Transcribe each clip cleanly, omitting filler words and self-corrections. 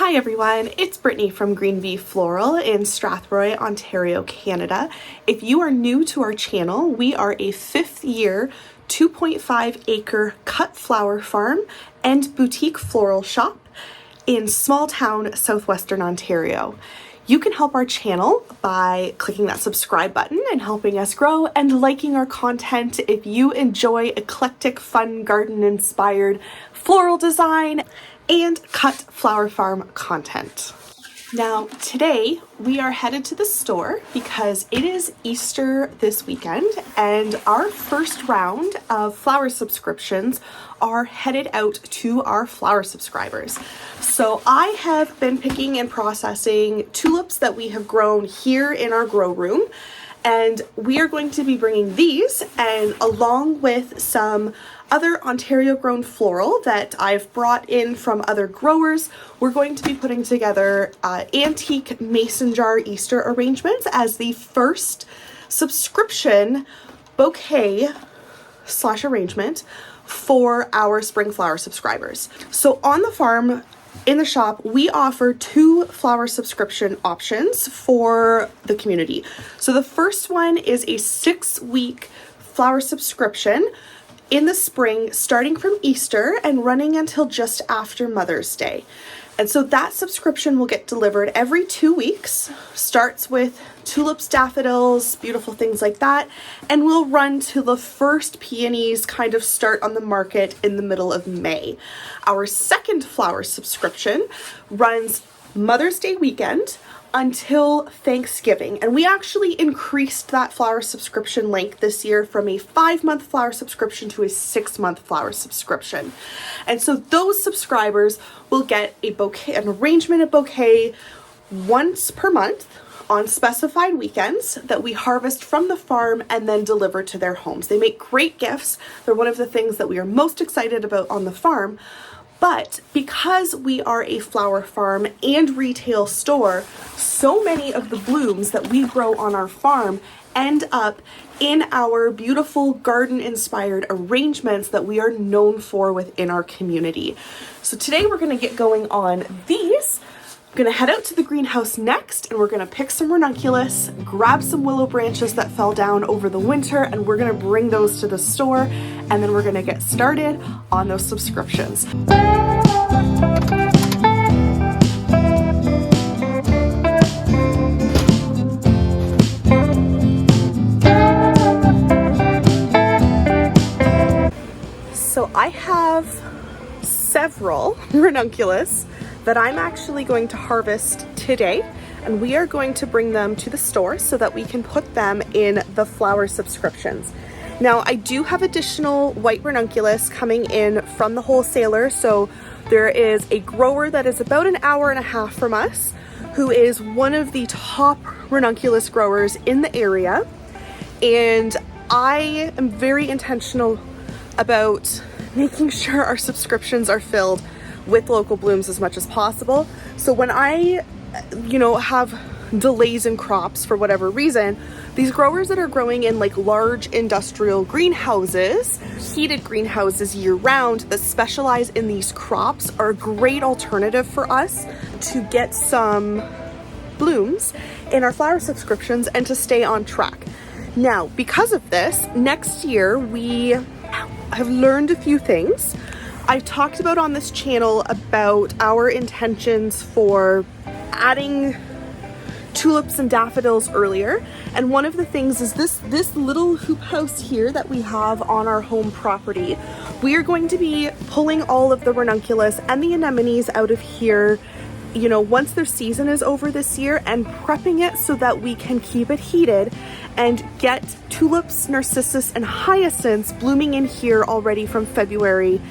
Hi everyone, it's Brittany from Green Floral in Strathroy, Ontario, Canada. If you are new to our channel, we are a 5th year, 2.5 acre cut flower farm and boutique floral shop in small town Southwestern Ontario. You can help our channel by clicking that subscribe button and helping us grow, and liking our content if you enjoy eclectic, fun, garden-inspired floral design and cut flower farm content. Now, today we are headed to the store because it is Easter this weekend and our first round of flower subscriptions are headed out to our flower subscribers. So I have been picking and processing tulips that we have grown here in our grow room, and we are going to be bringing these, and along with some other Ontario grown floral that I've brought in from other growers, we're going to be putting together antique mason jar Easter arrangements as the first subscription bouquet / arrangement for our spring flower subscribers. So on the farm, in the shop, we offer 2 flower subscription options for the community. So the first one is a 6-week flower subscription in the spring, starting from Easter and running until just after Mother's Day. And so that subscription will get delivered every 2 weeks, starts with tulips, daffodils, beautiful things like that, and will run till the first peonies kind of start on the market in the middle of May. Our second flower subscription runs Mother's Day weekend until Thanksgiving, and we actually increased that flower subscription length this year from a 5-month flower subscription to a 6-month flower subscription. And so those subscribers will get a bouquet, an arrangement of bouquet once per month on specified weekends that we harvest from the farm and then deliver to their homes. They make great gifts. They're one of the things that we are most excited about on the farm. But because we are a flower farm and retail store, so many of the blooms that we grow on our farm end up in our beautiful garden-inspired arrangements that we are known for within our community. So today we're going to get going on these. I'm going to head out to the greenhouse next, and we're going to pick some ranunculus, grab some willow branches that fell down over the winter, and we're going to bring those to the store, and then we're going to get started on those subscriptions. So I have several ranunculus that I'm actually going to harvest today, and we are going to bring them to the store so that we can put them in the flower subscriptions. Now, I do have additional white ranunculus coming in from the wholesaler. So there is a grower that is about an hour and a half from us, who is one of the top ranunculus growers in the area. And I am very intentional about making sure our subscriptions are filled with local blooms as much as possible. So when I, have delays in crops for whatever reason, these growers that are growing in like large industrial greenhouses, heated greenhouses year round that specialize in these crops, are a great alternative for us to get some blooms in our flower subscriptions and to stay on track. Now, because of this, next year we have learned a few things. I've talked about on this channel about our intentions for adding tulips and daffodils earlier, and one of the things is this little hoop house here that we have on our home property. We are going to be pulling all of the ranunculus and the anemones out of here, once their season is over this year, and prepping it so that we can keep it heated and get tulips, narcissus, and hyacinths blooming in here already from February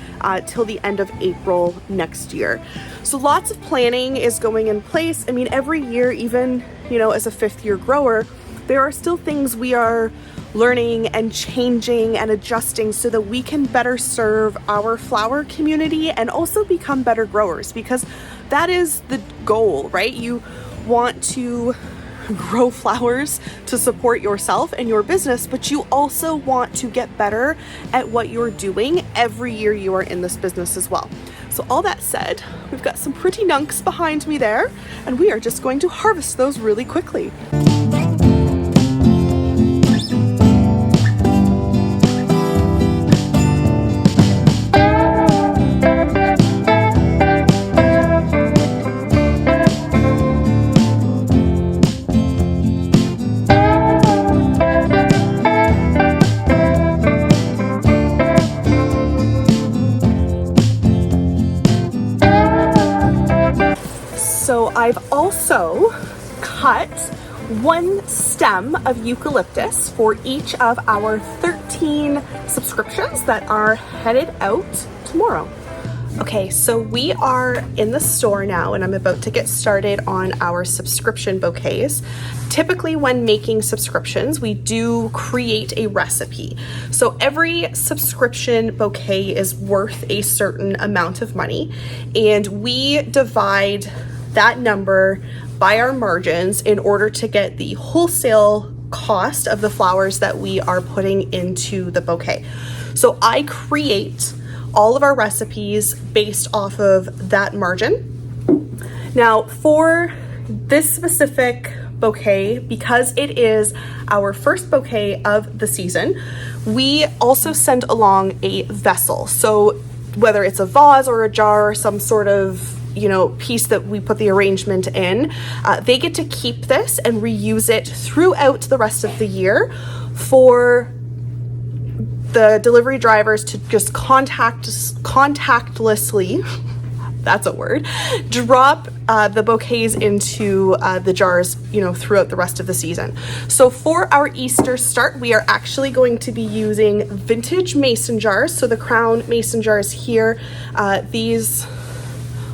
till the end of April next year. So lots of planning is going in place. I mean, every year, even, as a 5th year grower, there are still things we are learning and changing and adjusting so that we can better serve our flower community and also become better growers, because that is the goal, right? You want to grow flowers to support yourself and your business, but you also want to get better at what you're doing every year you are in this business as well. So all that said, we've got some pretty nuncs behind me there, and we are just going to harvest those really quickly. So I've also cut one stem of eucalyptus for each of our 13 subscriptions that are headed out tomorrow. Okay, so we are in the store now and I'm about to get started on our subscription bouquets. Typically when making subscriptions, we do create a recipe. So every subscription bouquet is worth a certain amount of money, and we divide that number by our margins in order to get the wholesale cost of the flowers that we are putting into the bouquet. So I create all of our recipes based off of that margin. Now for this specific bouquet, because it is our first bouquet of the season, we also send along a vessel. So whether it's a vase or a jar or some sort of piece that we put the arrangement in, they get to keep this and reuse it throughout the rest of the year for the delivery drivers to just contactlessly, that's a word, drop the bouquets into the jars, throughout the rest of the season. So for our Easter start, we are actually going to be using vintage mason jars. So the crown mason jars here, these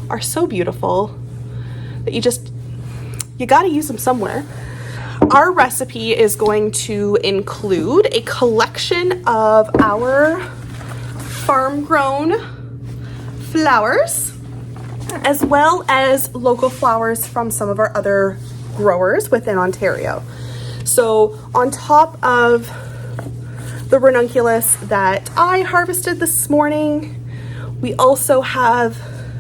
are so beautiful that you got to use them somewhere. Our recipe is going to include a collection of our farm-grown flowers, as well as local flowers from some of our other growers within Ontario. So on top of the ranunculus that I harvested this morning, we also have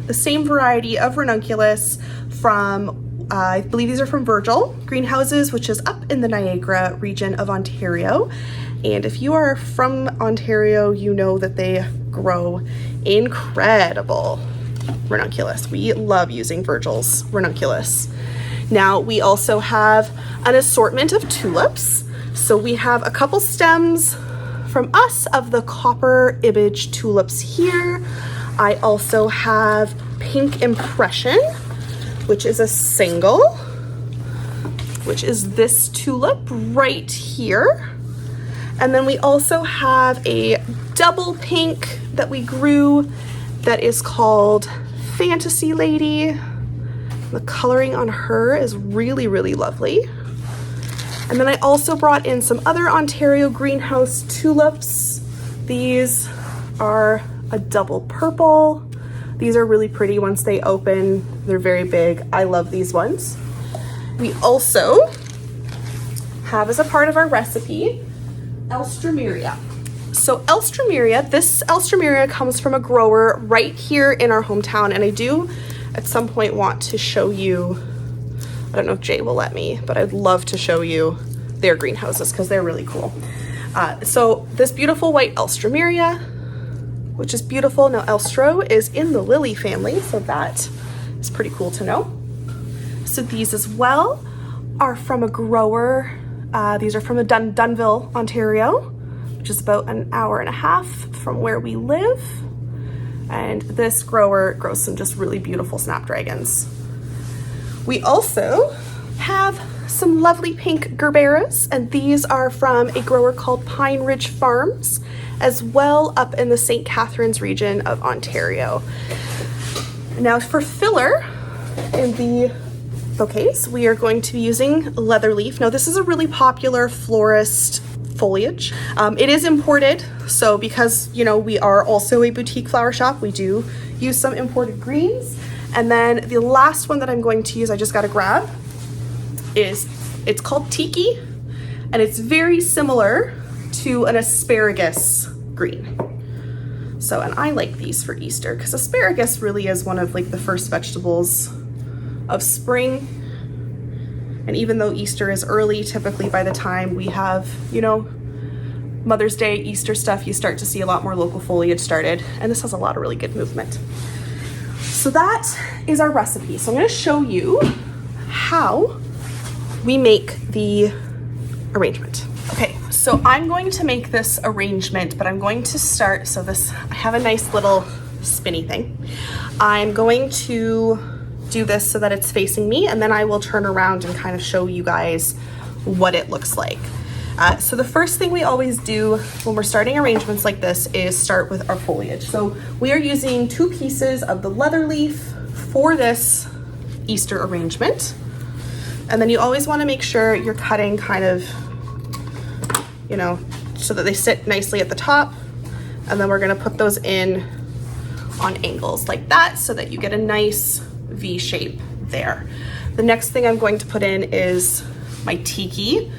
the same variety of ranunculus from, I believe these are from Virgil Greenhouses, which is up in the Niagara region of Ontario. And if you are from Ontario, you know that they grow incredible ranunculus. We love using Virgil's ranunculus. Now we also have an assortment of tulips. So we have a couple stems from us of the copper image tulips here. I also have Pink Impression, which is a single, which is this tulip right here. And then we also have a double pink that we grew that is called Fantasy Lady. The coloring on her is really, really lovely. And then I also brought in some other Ontario greenhouse tulips. These are a double purple. These are really pretty once they open. They're very big. I love these ones. We also have, as a part of our recipe, Alstromeria. So Alstromeria, this Alstromeria comes from a grower right here in our hometown, and I do at some point want to show you, I don't know if Jay will let me, but I'd love to show you their greenhouses because they're really cool. So this beautiful white Alstromeria, which is beautiful. Now Alstro is in the lily family, so that is pretty cool to know. So these as well are from a grower. These are from Dunnville, Ontario, which is about an hour and a half from where we live. And this grower grows some just really beautiful snapdragons. We also have some lovely pink gerberas, and these are from a grower called Pine Ridge Farms, as well up in the St. Catharines region of Ontario. Now for filler in the bouquets, we are going to be using leatherleaf. Now this is a really popular florist foliage. It is imported, so because we are also a boutique flower shop, we do use some imported greens. And then the last one that I'm going to use, I just got to grab, it's called Tiki, and it's very similar to an asparagus green. So, and I like these for Easter because asparagus really is one of like the first vegetables of spring. And even though Easter is early, typically by the time we have, you know, Mother's Day, Easter stuff, you start to see a lot more local foliage started. And this has a lot of really good movement. So that is our recipe. So I'm going to show you how we make the arrangement. Okay, so I'm going to make this arrangement, but I'm going to start, so this, I have a nice little spinny thing. I'm going to do this so that it's facing me, and then I will turn around and kind of show you guys what it looks like. So the first thing we always do when we're starting arrangements like this is start with our foliage. So we are using 2 pieces of the leather leaf for this Easter arrangement. And then you always want to make sure you're cutting kind of, you know, so that they sit nicely at the top. And then we're going to put those in on angles like that so that you get a nice V shape there. The next thing I'm going to put in is my tiki.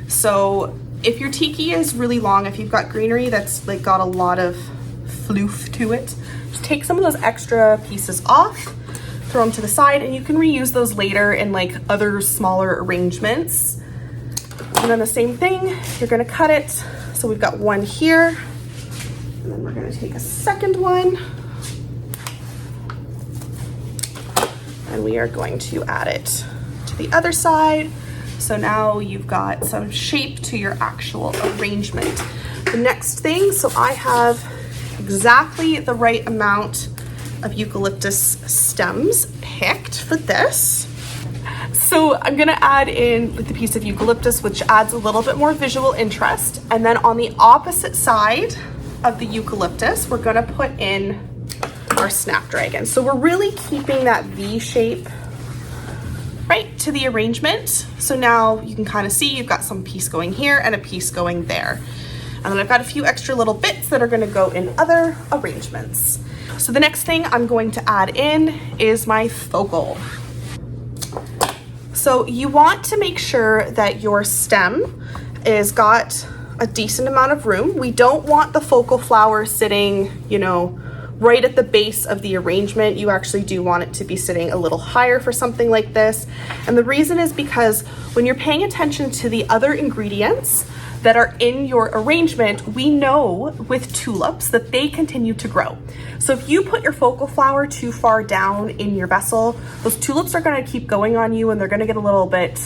So if your tiki is really long, if you've got greenery that's like got a lot of floof to it, just take some of those extra pieces off, throw them to the side, and you can reuse those later in like other smaller arrangements. And then the same thing, you're gonna cut it. So we've got one here, and then we're gonna take a second one, and we are going to add it to the other side. So now you've got some shape to your actual arrangement. The next thing, so I have exactly the right amount of eucalyptus stems picked for this. So I'm gonna add in the piece of eucalyptus, which adds a little bit more visual interest. And then on the opposite side of the eucalyptus, we're gonna put in our Snapdragon. So we're really keeping that V shape right to the arrangement. So now you can kind of see you've got some piece going here and a piece going there. And then I've got a few extra little bits that are going to go in other arrangements. So the next thing I'm going to add in is my focal. So you want to make sure that your stem is got a decent amount of room. We don't want the focal flower sitting, you know, right at the base of the arrangement. You actually do want it to be sitting a little higher for something like this. And the reason is because when you're paying attention to the other ingredients that are in your arrangement, we know with tulips that they continue to grow. So if you put your focal flower too far down in your vessel, those tulips are gonna keep going on you and they're gonna get a little bit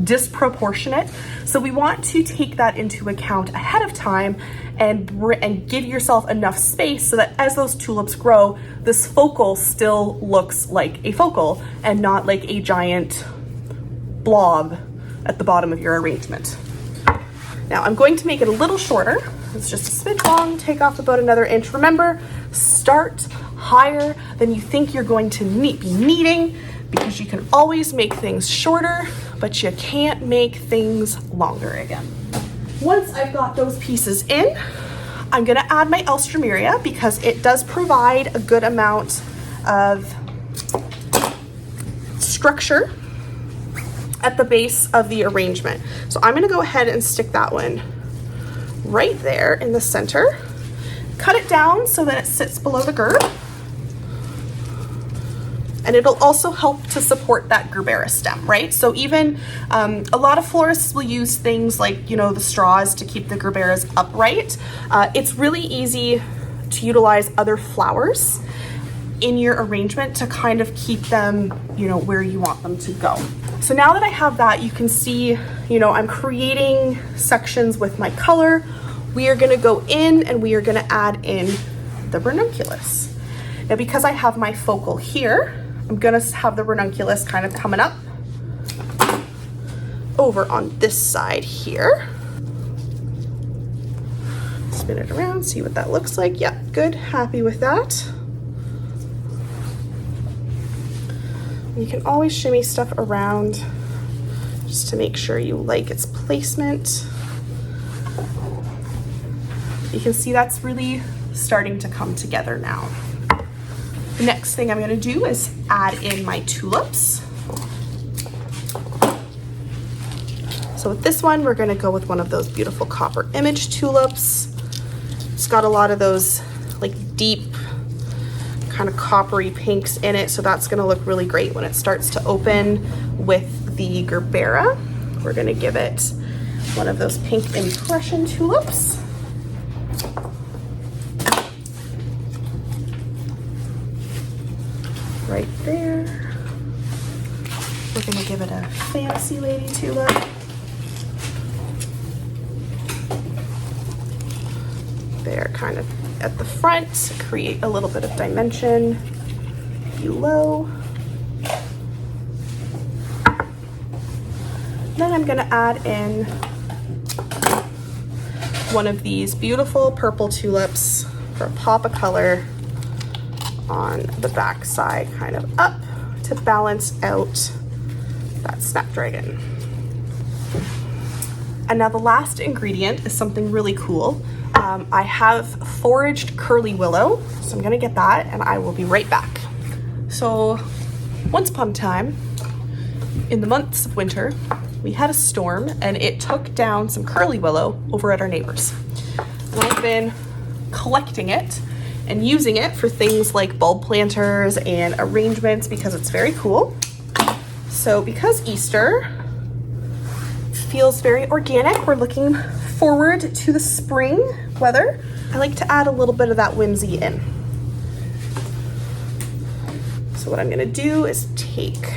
disproportionate. So we want to take that into account ahead of time and give yourself enough space so that as those tulips grow, this focal still looks like a focal and not like a giant blob at the bottom of your arrangement. Now I'm going to make it a little shorter. It's just a smidge long, take off about another inch. Remember, start higher than you think you're going to be needing, because you can always make things shorter, but you can't make things longer again. Once I've got those pieces in, I'm gonna add my Alstromeria because it does provide a good amount of structure at the base of the arrangement. So I'm gonna go ahead and stick that one right there in the center. Cut it down so that it sits below the gerb. And it'll also help to support that Gerbera stem, right? So even a lot of florists will use things like, you know, the straws to keep the Gerberas upright. It's really easy to utilize other flowers in your arrangement to kind of keep them, you know, where you want them to go. So now that I have that, you can see, you know, I'm creating sections with my color. We are gonna go in and we are gonna add in the Ranunculus. Now, because I have my focal here, I'm gonna have the Ranunculus kind of coming up over on this side here. Spin it around, see what that looks like. Yep, good, happy with that. You can always shimmy stuff around just to make sure you like its placement. You can see that's really starting to come together now. The next thing I'm gonna do is add in my tulips. So with this one, we're gonna go with one of those beautiful copper image tulips. It's got a lot of those like deep kind of coppery pinks in it, so that's going to look really great when it starts to open with the Gerbera. We're going to give it one of those pink impression tulips. Right there. We're going to give it a fancy lady tulip. There, kind of at the front, create a little bit of dimension below. Then I'm going to add in one of these beautiful purple tulips for a pop of color on the back side, kind of up to balance out that Snapdragon. And now the last ingredient is something really cool. I have foraged Curly Willow, so I'm gonna get that and I will be right back. So once upon a time, in the months of winter, we had a storm and it took down some Curly Willow over at our neighbors. And I've been collecting it and using it for things like bulb planters and arrangements because it's very cool. So because Easter feels very organic, we're looking forward to the spring weather. I like to add a little bit of that whimsy in. So what I'm gonna do is take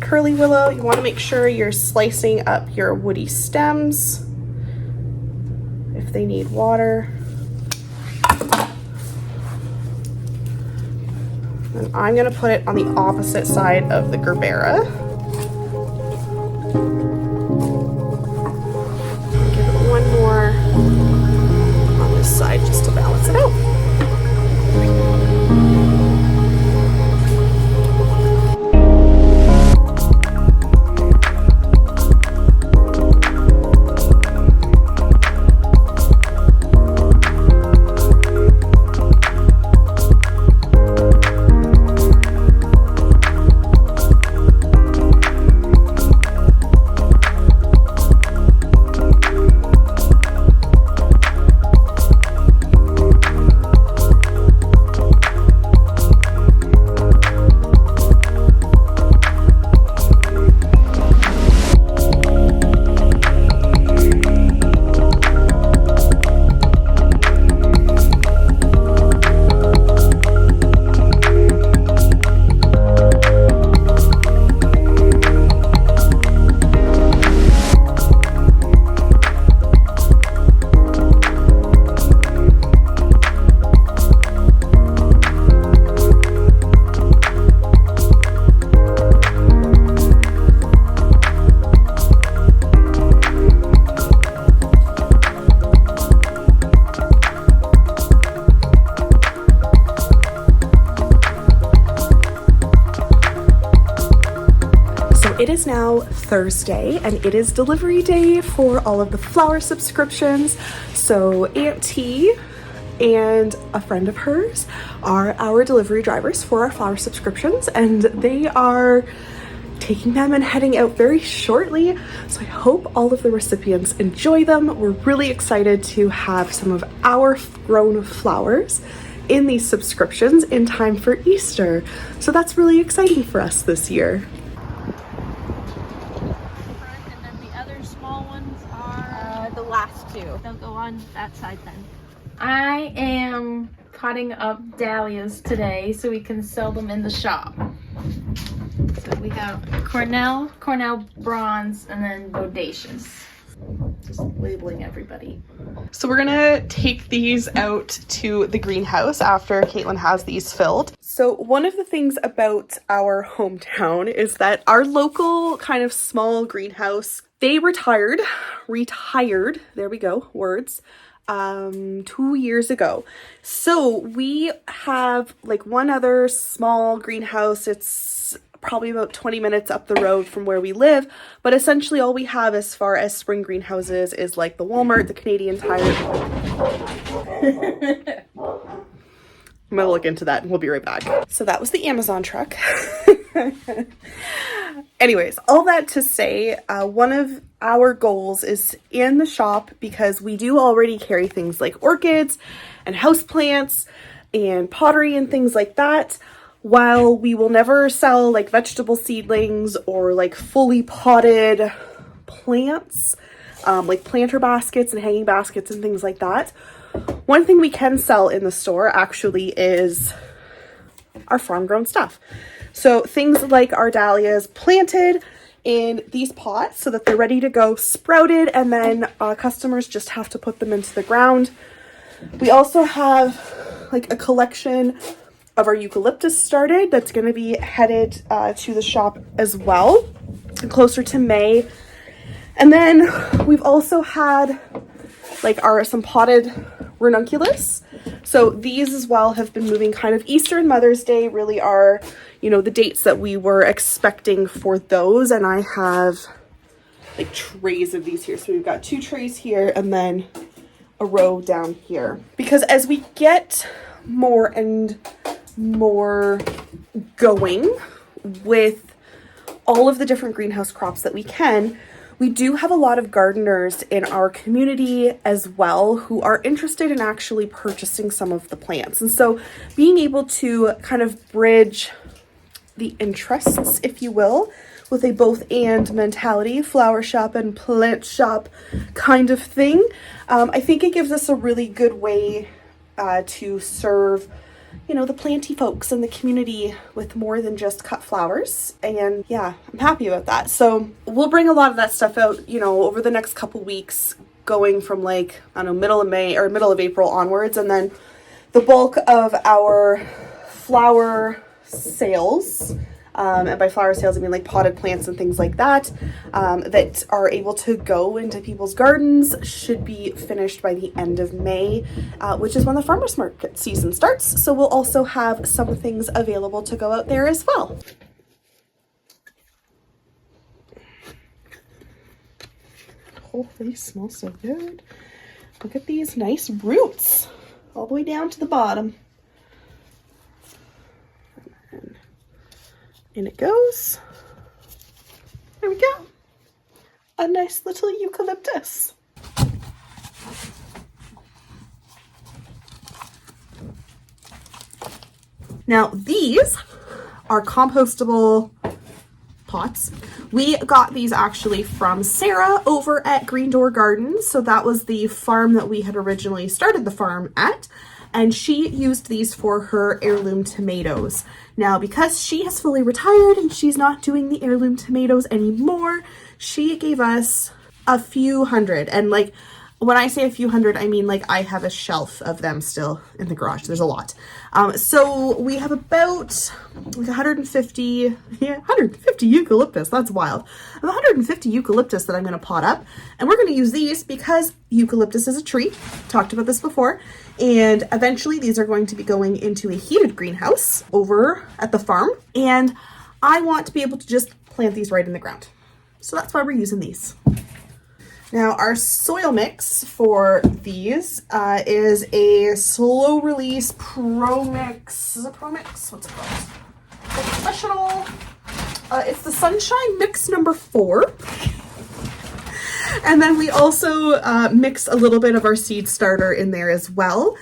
Curly Willow. You wanna make sure you're slicing up your woody stems if they need water. And I'm gonna put it on the opposite side of the Gerbera. Give it one more on this side just to balance it out. It is now Thursday and it is delivery day for all of the flower subscriptions. So Auntie and a friend of hers are our delivery drivers for our flower subscriptions, and they are taking them and heading out very shortly. So I hope all of the recipients enjoy them. We're really excited to have some of our grown flowers in these subscriptions in time for Easter. So that's really exciting for us this year. Last two. They'll go on that side then. I am cutting up dahlias today so we can sell them in the shop. So we have Cornell bronze, and then bodacious. Just labeling everybody. So we're gonna take these out to the greenhouse after Caitlin has these filled. So one of the things about our hometown is that our local kind of small greenhouse, they retired, there we go, words, 2 years ago. So we have like one other small greenhouse. It's probably about 20 minutes up the road from where we live, but essentially all we have as far as spring greenhouses is like the Walmart, the Canadian Tire. I'm gonna look into that and we'll be right back. So that was the Amazon truck. Anyways, all that to say, one of our goals is in the shop, because we do already carry things like orchids and houseplants and pottery and things like that. While we will never sell like vegetable seedlings or like fully potted plants, like planter baskets and hanging baskets and things like that, one thing we can sell in the store actually is our farm grown stuff. So things like our dahlias planted in these pots so that they're ready to go sprouted, and then customers just have to put them into the ground. We also have like a collection of our eucalyptus started that's going to be headed to the shop as well, closer to May. And then we've also had like some potted ranunculus. So these as well have been moving. Kind of Easter and Mother's Day really are, you know, the dates that we were expecting for those. And I have like trays of these here. So we've got 2 trays here and then a row down here. Because as we get more and more going with all of the different greenhouse crops that we can, we do have a lot of gardeners in our community as well who are interested in actually purchasing some of the plants. And so being able to kind of bridge the interests, if you will, with a both and mentality, flower shop and plant shop kind of thing, I think it gives us a really good way to serve, you know, the planty folks in the community with more than just cut flowers. And yeah, I'm happy about that. So we'll bring a lot of that stuff out, you know, over the next couple weeks, going from like, I don't know, middle of May or middle of April onwards. And then the bulk of our flower sales, and by flower sales I mean like potted plants and things like that, that are able to go into people's gardens, should be finished by the end of May, which is when the farmers market season starts. So we'll also have some things available to go out there as well. Oh, they smell so good. Look at these nice roots all the way down to the bottom. In it goes. There we go. A nice little eucalyptus. Now these are compostable pots. We got these actually from Sarah over at Green Door Gardens. So that was the farm that we had originally started the farm at. And she used these for her heirloom tomatoes. Now, because she has fully retired and she's not doing the heirloom tomatoes anymore, she gave us a few hundred. And like, when I say a few hundred, I mean like I have a shelf of them still in the garage. There's a lot. So we have about like 150 eucalyptus. That's wild. 150 eucalyptus that I'm going to pot up. And we're going to use these because eucalyptus is a tree. Talked about this before. And eventually these are going to be going into a heated greenhouse over at the farm. And I want to be able to just plant these right in the ground. So that's why we're using these. Now our soil mix for these is a slow release Pro Mix. Is it Pro Mix? What's it called? Professional. It's the Sunshine Mix number 4. And then we also mix a little bit of our seed starter in there as well,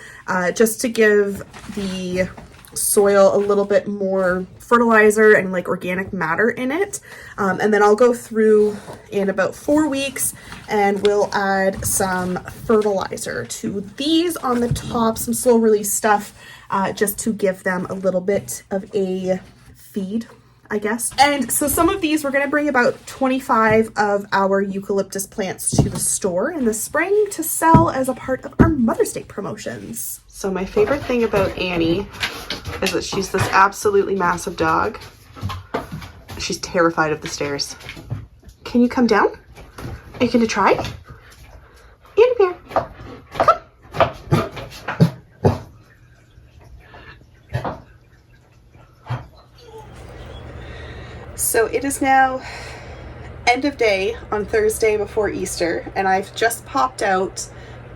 just to give the soil a little bit more fertilizer and like organic matter in it. And then I'll go through in about 4 weeks and we'll add some fertilizer to these on the top, some slow release stuff, just to give them a little bit of a feed, I guess. And so some of these, we're going to bring about 25 of our eucalyptus plants to the store in the spring to sell as a part of our Mother's Day promotions. So my favorite thing about Annie is that she's this absolutely massive dog. She's terrified of the stairs. Can you come down? Are you going to try? Annie Bear, come. So it is now end of day on Thursday before Easter, and I've just popped out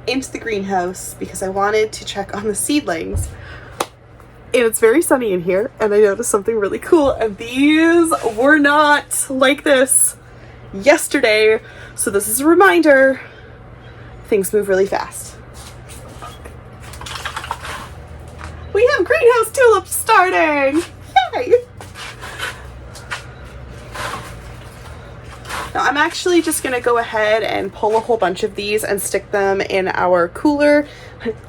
into the greenhouse because I wanted to check on the seedlings. And it's very sunny in here, and I noticed something really cool, and these were not like this yesterday. So this is a reminder, things move really fast. We have greenhouse tulips starting! Yay! Now I'm actually just gonna go ahead and pull a whole bunch of these and stick them in our cooler,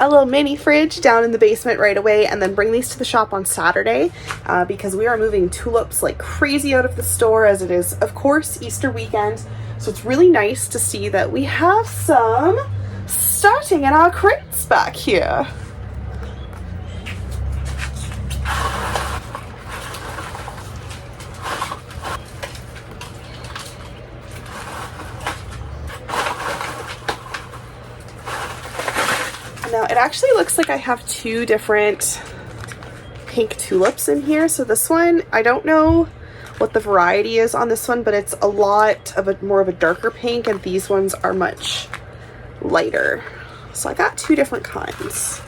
a little mini fridge down in the basement right away, and then bring these to the shop on Saturday because we are moving tulips like crazy out of the store, as it is, of course, Easter weekend. So it's really nice to see that we have some starting in our crates back here. Now it actually looks like I have two different pink tulips in here. So this one, I don't know what the variety is on this one, but it's a lot of a more of a darker pink, and these ones are much lighter. So I got two different kinds.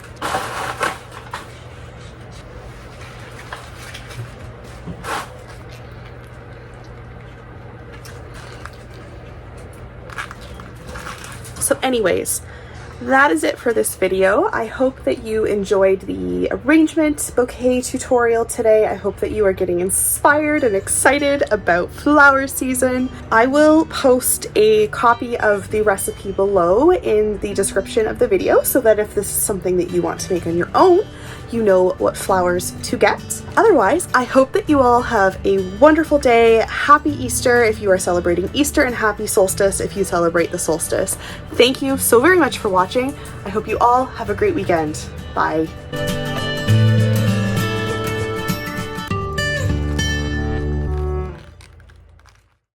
So anyways, that is it for this video. I hope that you enjoyed the arrangement bouquet tutorial today. I hope that you are getting inspired and excited about flower season. I will post a copy of the recipe below in the description of the video so that if this is something that you want to make on your own, you know what flowers to get. Otherwise, I hope that you all have a wonderful day. Happy Easter if you are celebrating Easter, and happy solstice if you celebrate the solstice. Thank you so very much for watching. I hope you all have a great weekend. Bye.